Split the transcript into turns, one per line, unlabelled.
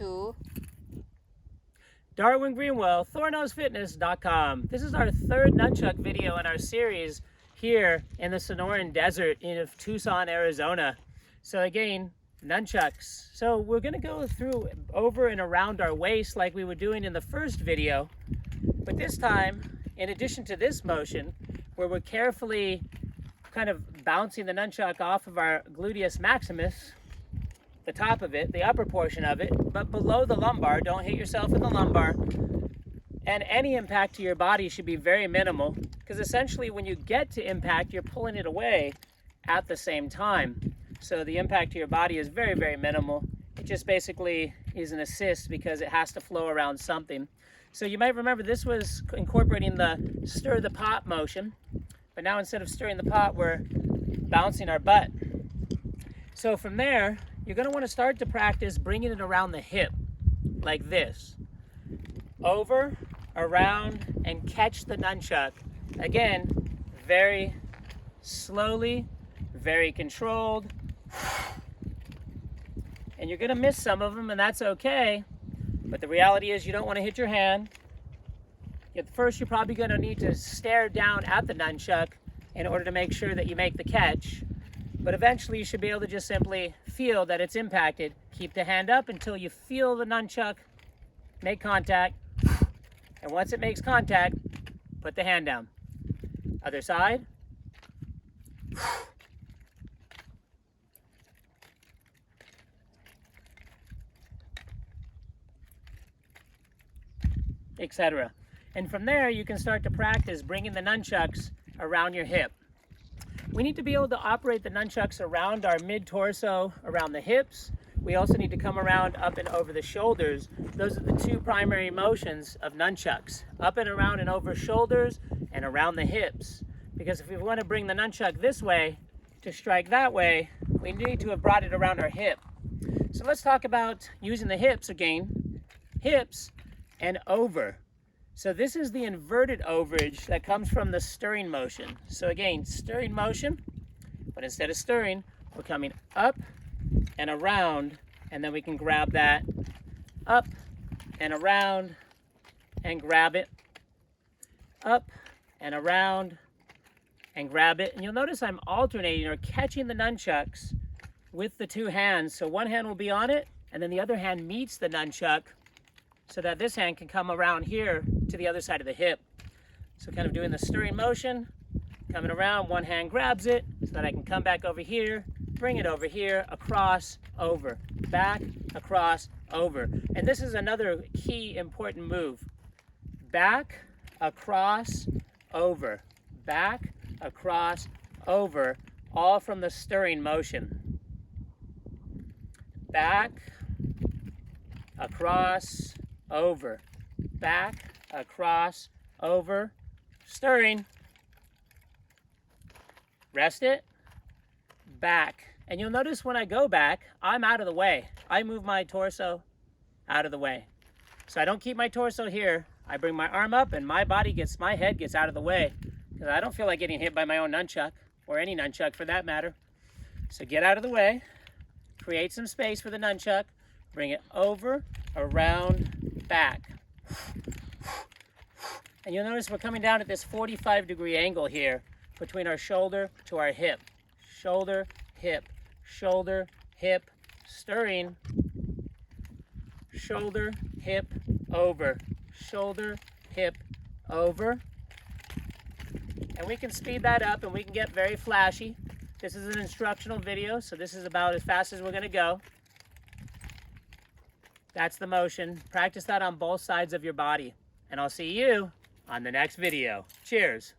to
Darwin Greenwell, ThorKnowsFitness.com. This is our third Nunchuck video in our series here in the Sonoran Desert in Tucson, Arizona. So again, Nunchucks. So we're going to go through over and around our waist like we were doing in the first video. But this time, in addition to this motion, where we're carefully kind of bouncing the nunchuck off of our gluteus maximus, the top of it, the upper portion of it, but below the lumbar. Don't hit yourself in the lumbar. And any impact to your body should be very minimal, because essentially when you get to impact, you're pulling it away at the same time. So the impact to your body is very, very minimal. It just basically is an assist because it has to flow around something. So you might remember this was incorporating the stir the pot motion, but now instead of stirring the pot, we're bouncing our butt. So from there, you're going to want to start to practice bringing it around the hip, like this. Over, around, and catch the nunchuck. Again, very slowly, very controlled. And you're going to miss some of them, and that's okay. But the reality is you don't want to hit your hand. At first, you're probably going to need to stare down at the nunchuck in order to make sure that you make the catch. But eventually you should be able to just simply feel that it's impacted. Keep the hand up until you feel the nunchuck make contact. And once it makes contact, put the hand down. Other side. Etc. And from there, you can start to practice bringing the nunchucks around your hip. We need to be able to operate the nunchucks around our mid-torso, around the hips. We also need to come around up and over the shoulders. Those are the two primary motions of nunchucks. Up and around and over shoulders and around the hips. Because if we want to bring the nunchuck this way to strike that way, we need to have brought it around our hip. So let's talk about using the hips again. Hips and over. So this is the inverted overage that comes from the stirring motion. So again, stirring motion, but instead of stirring, we're coming up and around, and then we can grab that up and around and grab it, up and around and grab it. And you'll notice I'm alternating or catching the nunchucks with the two hands. So one hand will be on it, and then the other hand meets the nunchuck, so that this hand can come around here to the other side of the hip. So kind of doing the stirring motion, coming around, one hand grabs it, so that I can come back over here, bring it over here, across, over, back, across, over. And this is another key important move. Back, across, over, back, across, over, all from the stirring motion. Back, across, over, back, across, over, stirring, rest it, back. And you'll notice when I go back, I'm out of the way. I move my torso out of the way. So I don't keep my torso here. I bring my arm up and my head gets out of the way, because I don't feel like getting hit by my own nunchuck, or any nunchuck for that matter. So get out of the way, create some space for the nunchuck, bring it over, around, back. And you'll notice we're coming down at this 45-degree angle here between our shoulder to our hip. Shoulder, hip, shoulder, hip, stirring. Shoulder, hip, over. Shoulder, hip, over. And we can speed that up and we can get very flashy. This is an instructional video, so this is about as fast as we're going to go. That's the motion. Practice that on both sides of your body. And I'll see you on the next video. Cheers.